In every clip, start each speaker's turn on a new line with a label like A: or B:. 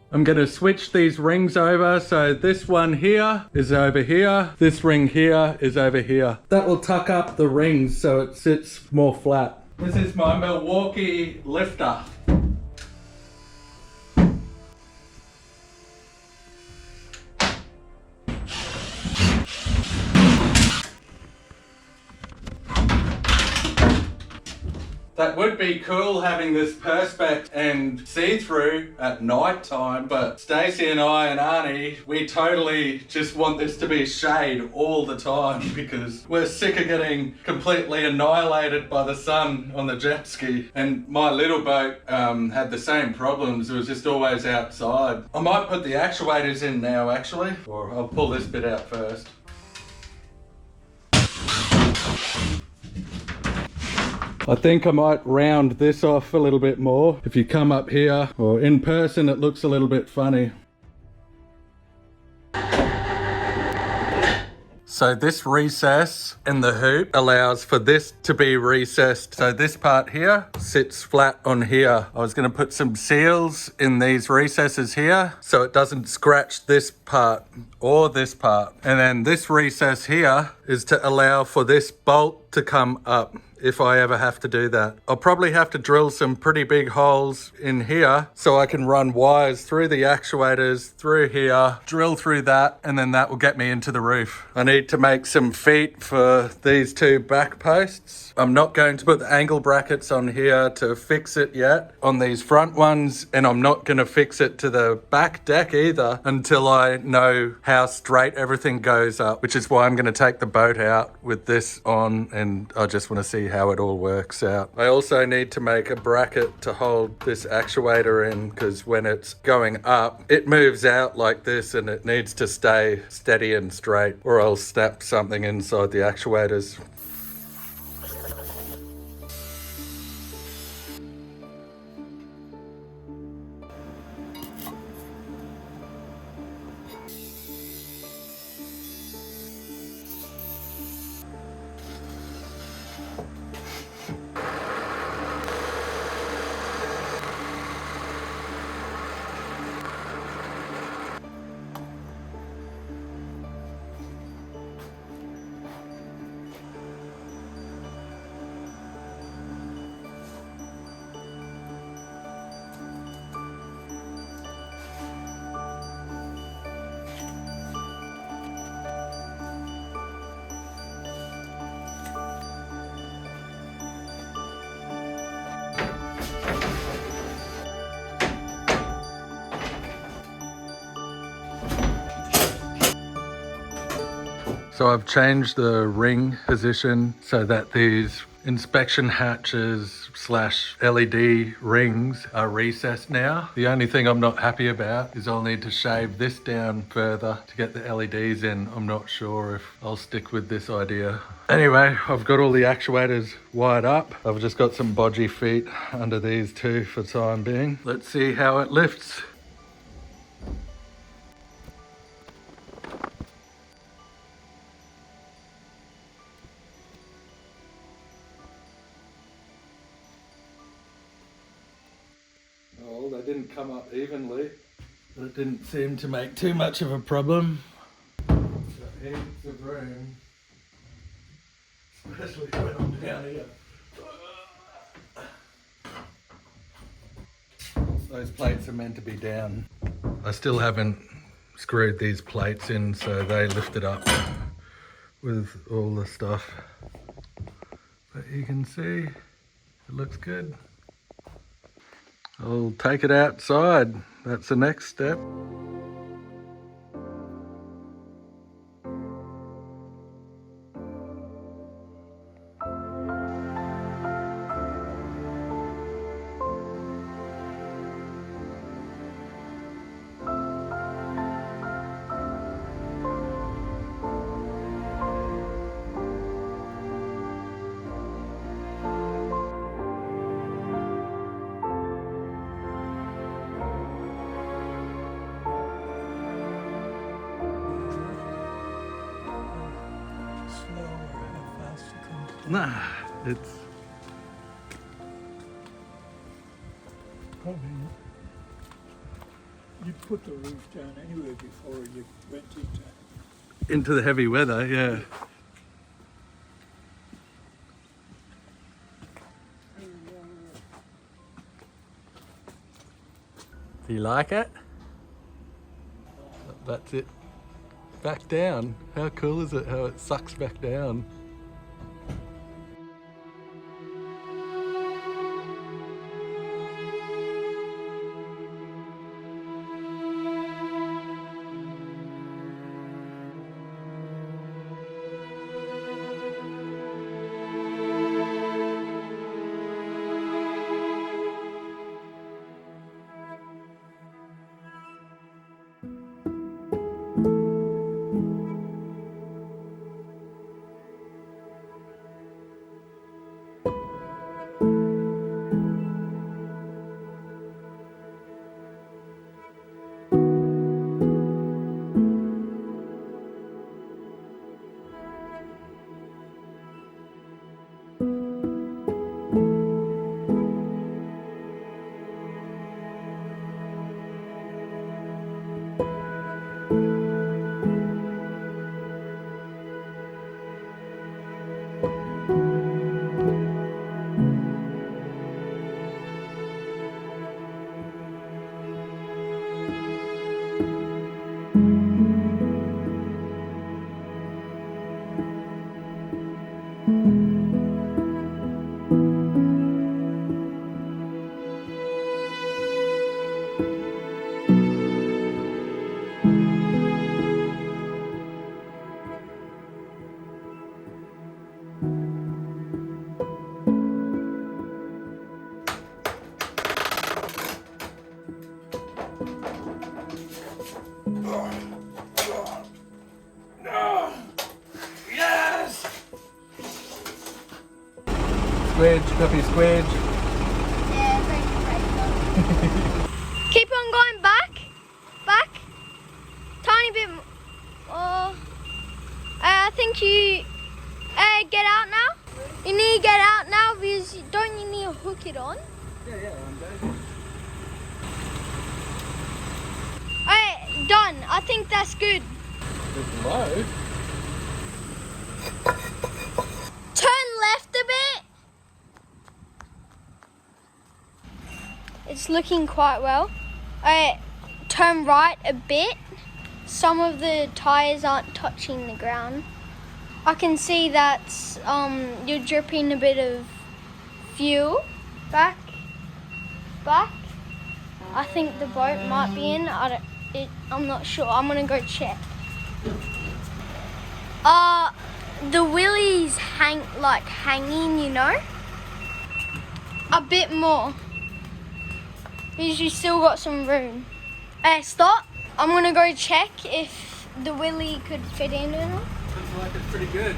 A: I'm going to switch these rings over. So this one here is over here. This ring here is over here. That will tuck up the rings so it sits more flat. This is my Milwaukee lifter. That would be cool having this perspex and see-through at night time, but Stacey and I and Arnie, we totally just want this to be shade all the time because we're sick of getting completely annihilated by the sun on the jet ski. And my little boat had the same problems. It was just always outside. I might put the actuators in now actually, or I'll pull this bit out first. I think I might round this off a little bit more. If you come up here or in person, it looks a little bit funny. So this recess in the hoop allows for this to be recessed. So this part here sits flat on here. I was going to put some seals in these recesses here so it doesn't scratch this part or this part. And then this recess here is to allow for this bolt to come up if I ever have to do that. I'll probably have to drill some pretty big holes in here so I can run wires through the actuators, through here, drill through that, and then that will get me into the roof. I need to make some feet for these two back posts. I'm not going to put the angle brackets on here to fix it yet on these front ones, and I'm not going to fix it to the back deck either until I know how straight everything goes up, which is why I'm going to take the boat out with this on, and I just want to see how it all works out. I also need to make a bracket to hold this actuator in because when it's going up, it moves out like this and it needs to stay steady and straight or I'll snap something inside the actuators. So I've changed the ring position so that these inspection hatches / LED rings are recessed now. The only thing I'm not happy about is I'll need to shave this down further to get the LEDs in. I'm not sure if I'll stick with this idea. Anyway, I've got all the actuators wired up. I've just got some bodgy feet under these two for the time being. Let's see how it lifts. They didn't come up evenly, but it didn't seem to make too much of a problem. Got heaps of room, especially when I'm down here. Those plates are meant to be down. I still haven't screwed these plates in so they lifted up with all the stuff. But you can see it looks good. I'll take it outside. That's the next step. Nah, it's
B: probably You put the roof down anyway before you went
A: Into the heavy weather, yeah. Do you like it? That's it. Back down. How cool is it how it sucks back down? Squidge, puppy squidge.
C: Yeah, great. Keep on going back. Back. Tiny bit. I think you get out now. You need to get out now because don't you need to hook it on?
A: Yeah, I'm done.
C: Alright, done. I think that's good.
A: It's low.
C: Turn left a bit. It's looking quite well. Alright, turn right a bit. Some of the tires aren't touching the ground. I can see that you're dripping a bit of fuel. Back. I think the boat might be in. I'm not sure. I'm gonna go check. The wheelies hanging, you know. A bit more. Because you still got some room. Stop. I'm gonna go check if the wheelie could fit in or not.
A: Looks like it's pretty good.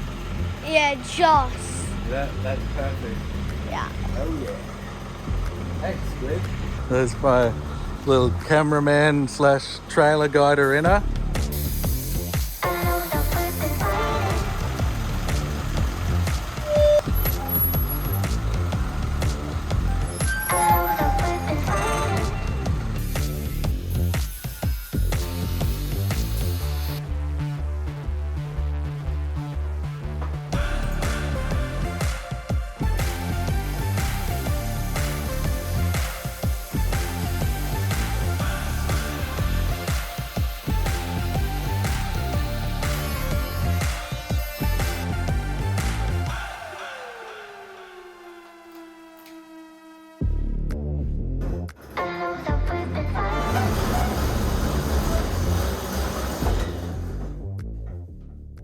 C: Yeah, just.
A: That's perfect.
C: Yeah.
A: Oh yeah. Thanks, Squid. There's my little cameraman slash trailer guider inner.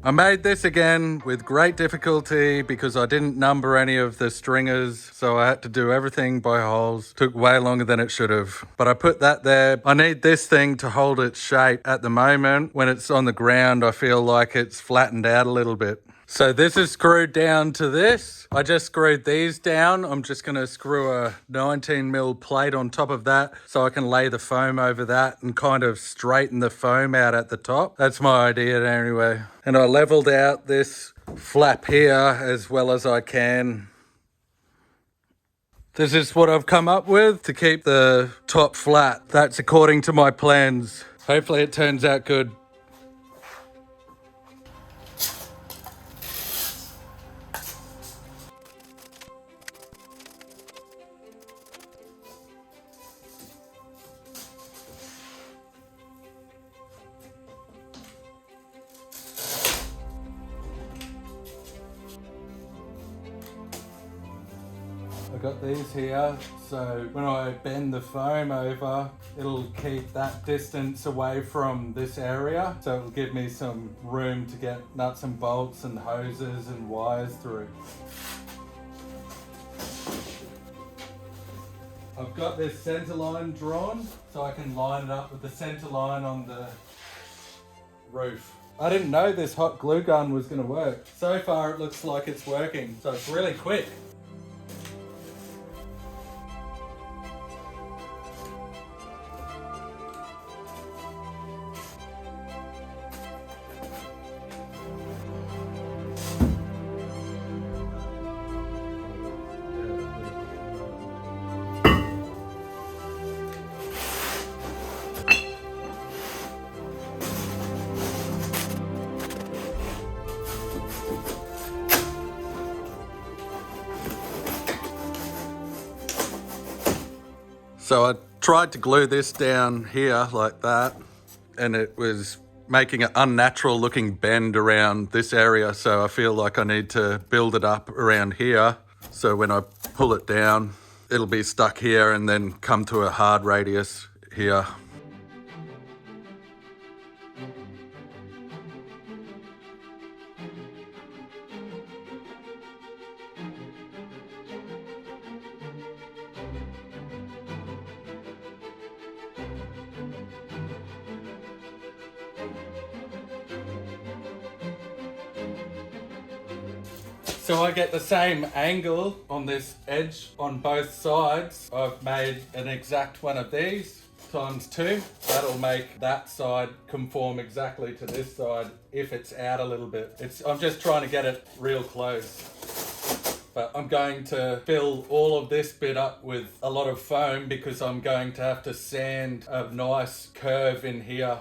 A: I made this again with great difficulty because I didn't number any of the stringers, so I had to do everything by holes. Took way longer than it should have. But I put that there. I need this thing to hold its shape at the moment. When it's on the ground, I feel like it's flattened out a little bit. So this is screwed down to this. I just screwed these down. I'm just going to screw a 19mm plate on top of that so I can lay the foam over that and kind of straighten the foam out at the top. That's my idea anyway. And I leveled out this flap here as well as I can. This is what I've come up with to keep the top flat. That's according to my plans. Hopefully it turns out good. I got these here, so when I bend the foam over, it'll keep that distance away from this area, so it'll give me some room to get nuts and bolts and hoses and wires through. I've got this center line drawn, so I can line it up with the center line on the roof. I didn't know this hot glue gun was going to work. So far it looks like it's working, so it's really quick. So I tried to glue this down here like that, and it was making an unnatural looking bend around this area, so I feel like I need to build it up around here, so when I pull it down it'll be stuck here and then come to a hard radius here. So I get the same angle on this edge on both sides. I've made an exact one of these times 2. That'll make that side conform exactly to this side if it's out a little bit. I'm just trying to get it real close. But I'm going to fill all of this bit up with a lot of foam because I'm going to have to sand a nice curve in here.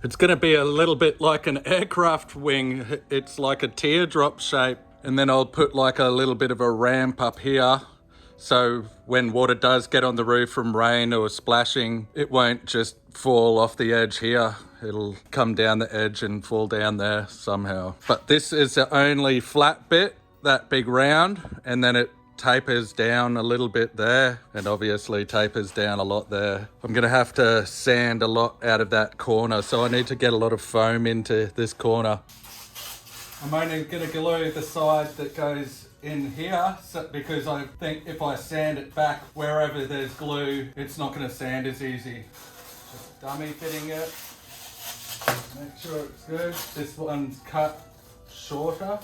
A: It's going to be a little bit like an aircraft wing. It's like a teardrop shape. And then I'll put like a little bit of a ramp up here. So when water does get on the roof from rain or splashing, it won't just fall off the edge here. It'll come down the edge and fall down there somehow. But this is the only flat bit, that big round, and then it tapers down a little bit there, and obviously tapers down a lot there. I'm gonna have to sand a lot out of that corner, so I need to get a lot of foam into this corner. I'm only gonna glue the side that goes in here, because I think if I sand it back wherever there's glue, it's not gonna sand as easy. Just dummy fitting it. Make sure it's good. This one's cut shorter.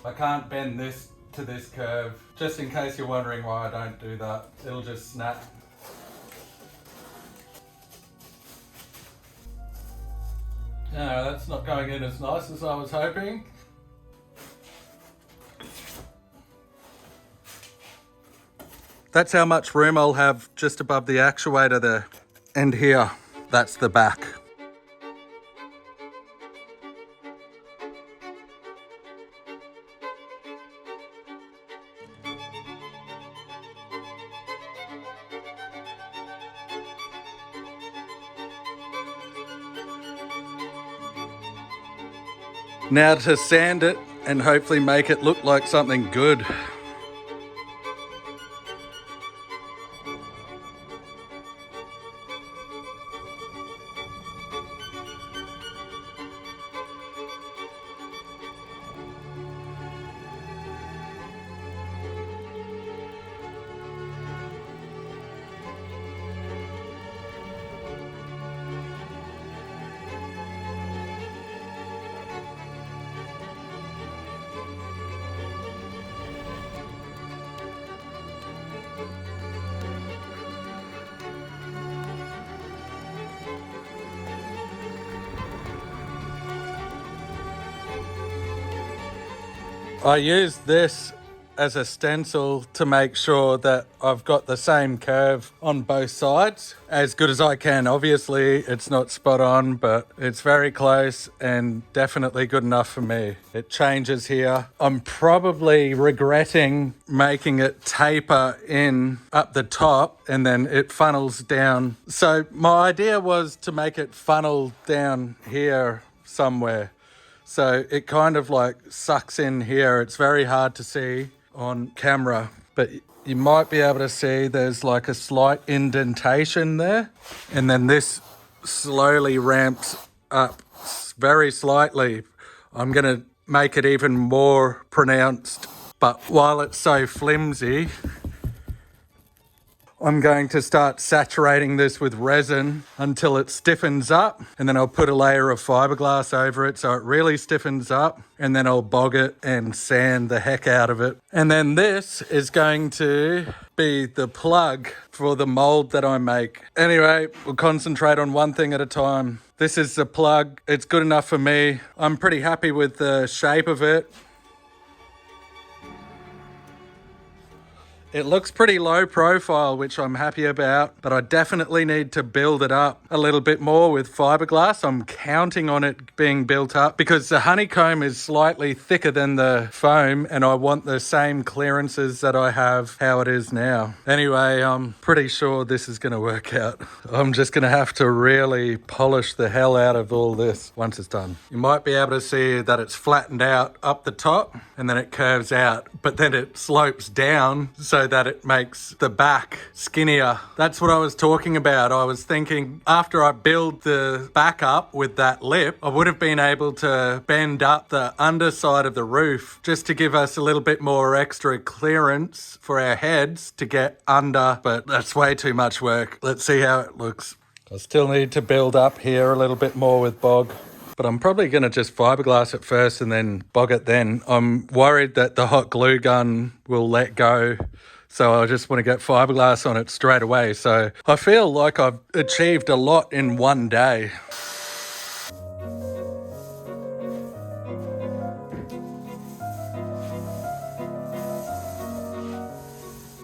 A: I can't bend this to this curve, just in case you're wondering why I don't do that. It'll just snap. No, that's not going in as nice as I was hoping. That's how much room I'll have just above the actuator there. And here, that's the back. Now to sand it and hopefully make it look like something good. I use this as a stencil to make sure that I've got the same curve on both sides as good as I can. Obviously, it's not spot on, but it's very close and definitely good enough for me. It changes here. I'm probably regretting making it taper in up the top and then it funnels down. So my idea was to make it funnel down here somewhere. So it kind of like sucks in here. It's very hard to see on camera, but you might be able to see there's like a slight indentation there. And then this slowly ramps up very slightly. I'm going to make it even more pronounced. But while it's so flimsy, I'm going to start saturating this with resin until it stiffens up, and then I'll put a layer of fiberglass over it so it really stiffens up, and then I'll bog it and sand the heck out of it. And then this is going to be the plug for the mold that I make. Anyway, we'll concentrate on one thing at a time. This is the plug. It's good enough for me. I'm pretty happy with the shape of it. It looks pretty low profile, which I'm happy about, but I definitely need to build it up a little bit more with fiberglass. I'm counting on it being built up because the honeycomb is slightly thicker than the foam and I want the same clearances that I have how it is now. Anyway, I'm pretty sure this is going to work out. I'm just going to have to really polish the hell out of all this once it's done. You might be able to see that it's flattened out up the top and then it curves out, but then it slopes down so that it makes the back skinnier. That's what I was talking about. I was thinking after I build the back up with that lip, I would have been able to bend up the underside of the roof just to give us a little bit more extra clearance for our heads to get under, but that's way too much work. Let's see how it looks. I still need to build up here a little bit more with bog, but I'm probably going to just fiberglass it first and then bog it then. I'm worried that the hot glue gun will let go, so I just want to get fiberglass on it straight away. So I feel like I've achieved a lot in one day.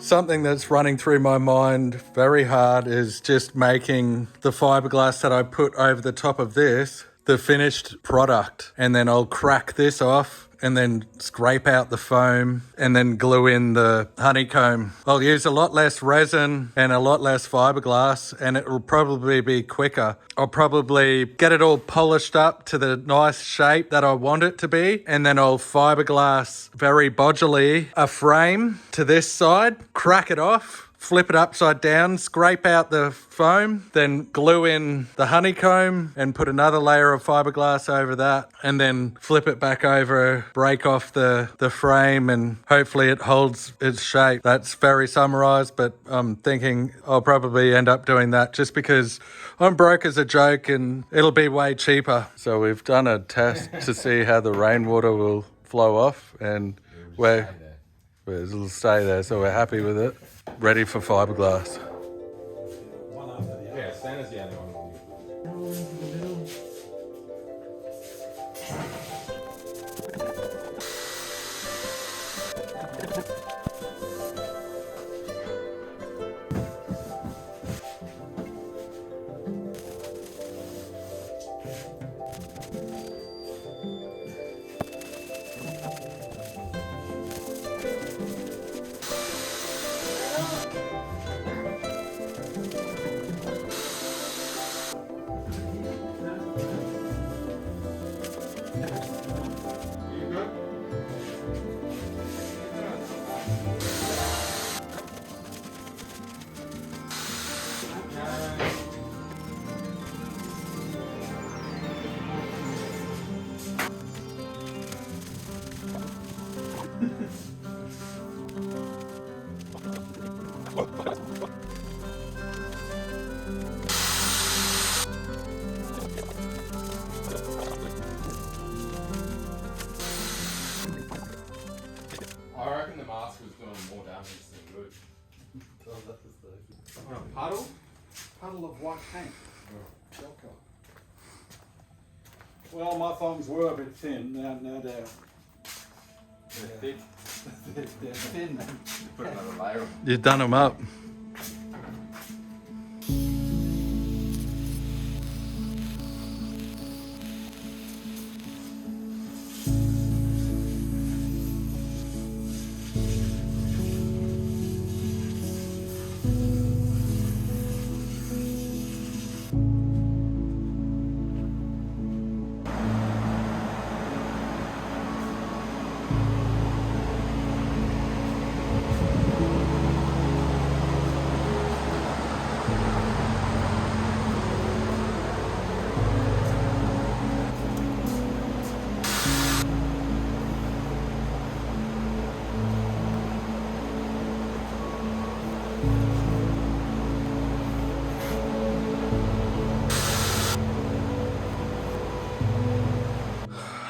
A: Something that's running through my mind very hard is just making the fiberglass that I put over the top of this the finished product, and then I'll crack this off and then scrape out the foam and then glue in the honeycomb. I'll use a lot less resin and a lot less fiberglass and it will probably be quicker. I'll probably get it all polished up to the nice shape that I want it to be, and then I'll fiberglass very bodgily a frame to this side, crack it off, flip it upside down, scrape out the foam, then glue in the honeycomb and put another layer of fiberglass over that, and then flip it back over, break off the frame, and hopefully it holds its shape. That's very summarized, but I'm thinking I'll probably end up doing that just because I'm broke as a joke and it'll be way cheaper. So we've done a test to see how the rainwater will flow off, and it'll stay there, so we're happy with it. Ready for fiberglass.
D: Yeah, Santa's the only one. I reckon the mask was doing more damage than good. On a puddle?
B: Puddle of white paint. Well, my thumbs were a bit thin, no doubt.
D: They're thick.
B: They're thin.
D: Put another layer on.
A: You've done them up.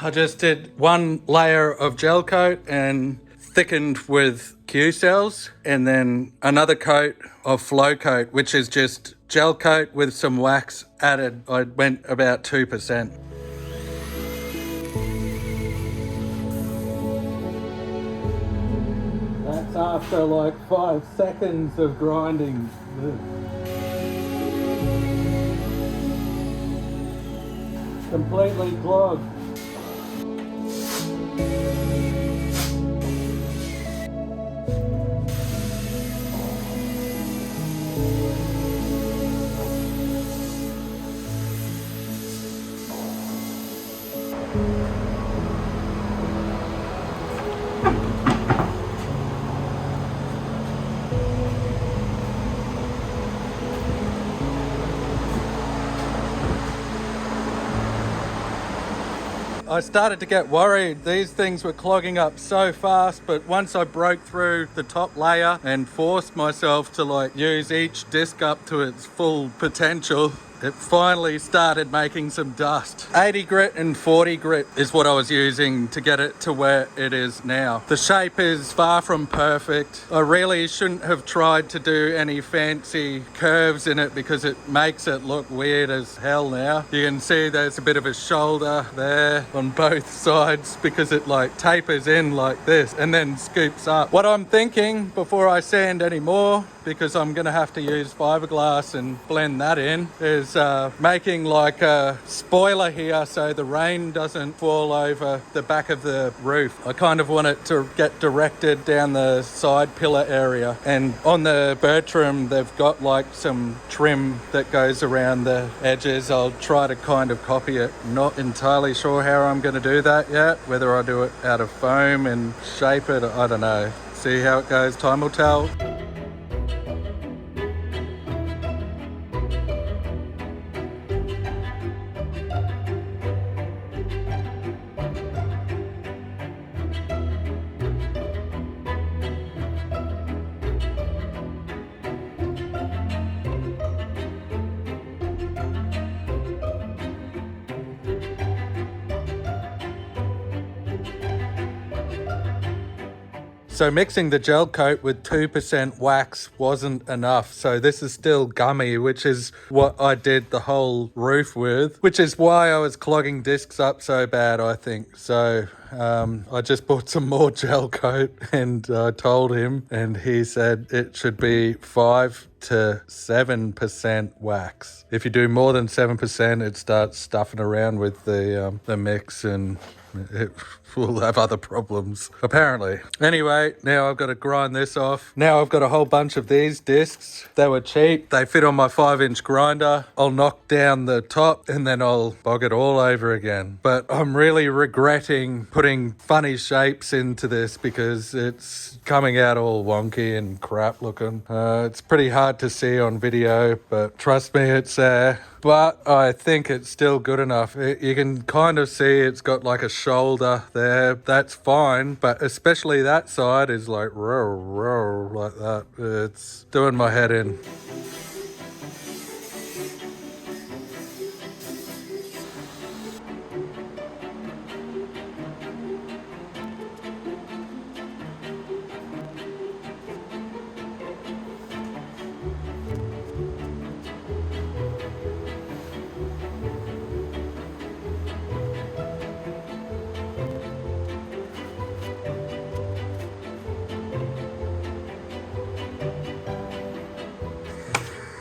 A: I just did one layer of gel coat and thickened with Q cells, and then another coat of flow coat, which is just gel coat with some wax added. I went about 2%. That's after like 5 seconds of grinding. Completely clogged. I started to get worried. These things were clogging up so fast, but once I broke through the top layer and forced myself to like use each disc up to its full potential, it finally started making some dust. 80 grit and 40 grit is what I was using to get it to where it is now. The shape is far from perfect. I really shouldn't have tried to do any fancy curves in it because it makes it look weird as hell now. You can see there's a bit of a shoulder there on both sides because it like tapers in like this and then scoops up. What I'm thinking before I sand any more, because I'm gonna have to use fiberglass and blend that in, is making like a spoiler here so the rain doesn't fall over the back of the roof. I kind of want it to get directed down the side pillar area, and on the Bertram they've got like some trim that goes around the edges. I'll try to kind of copy it. Not entirely sure how I'm gonna do that yet, whether I do it out of foam and shape it, I don't know. See how it goes, time will tell. So mixing the gel coat with 2% wax wasn't enough. So this is still gummy, which is what I did the whole roof with, which is why I was clogging discs up so bad, I think. So I just bought some more gel coat and I told him, and he said it should be 5 to 7% wax. If you do more than 7%, it starts stuffing around with the mix, and it will have other problems, apparently. Anyway, now I've got to grind this off. Now I've got a whole bunch of these discs. They were cheap. They fit on my 5-inch grinder. I'll knock down the top and then I'll bog it all over again. But I'm really regretting putting funny shapes into this because it's coming out all wonky and crap looking. It's pretty hard to see on video, but trust me, it's there. But I think it's still good enough. You can kind of see it's got like a shoulder there. That's fine, but especially that side is like row like that. It's doing my head in.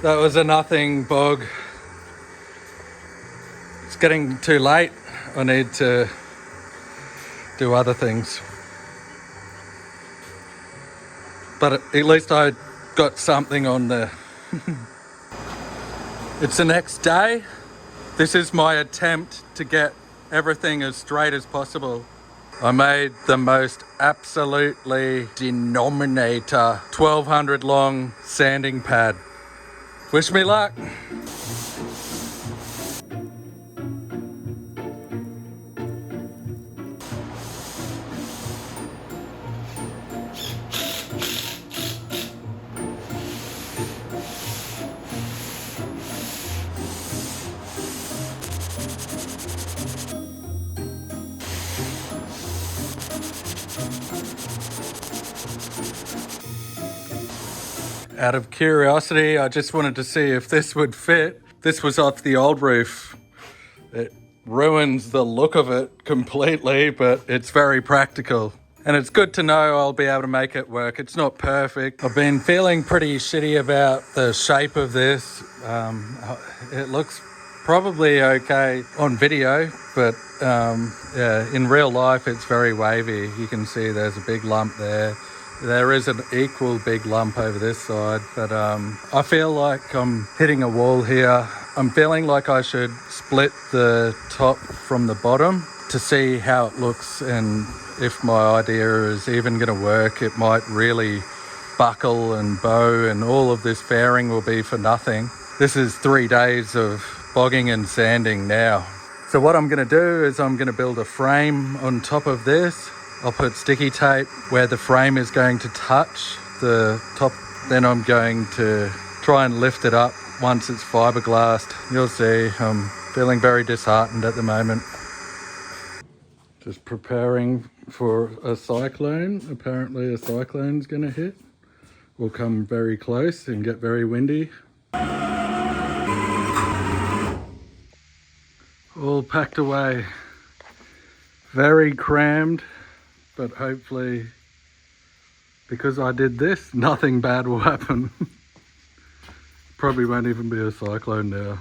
A: That was a nothing, Bog. It's getting too late. I need to do other things. But at least I got something on there. It's the next day. This is my attempt to get everything as straight as possible. I made the most absolutely denominator 1200 long sanding pad. Wish me luck. Out of curiosity, I just wanted to see if this would fit. This was off the old roof. It ruins the look of it completely, but it's very practical. And it's good to know I'll be able to make it work. It's not perfect. I've been feeling pretty shitty about the shape of this. It looks probably okay on video, but yeah, in real life it's very wavy. You can see there's a big lump there. There is an equal big lump over this side, but I feel like I'm hitting a wall here. I'm feeling like I should split the top from the bottom to see how it looks, and if my idea is even going to work. It might really buckle and bow, and all of this fairing will be for nothing. This is 3 days of bogging and sanding now. So what I'm going to do is I'm going to build a frame on top of this. I'll put sticky tape where the frame is going to touch the top. Then I'm going to try and lift it up once it's fiberglassed. You'll see, I'm feeling very disheartened at the moment. Just preparing for a cyclone. Apparently a cyclone's going to hit. We'll come very close and get very windy. All packed away. Very crammed. But hopefully, because I did this, nothing bad will happen. Probably won't even be a cyclone now.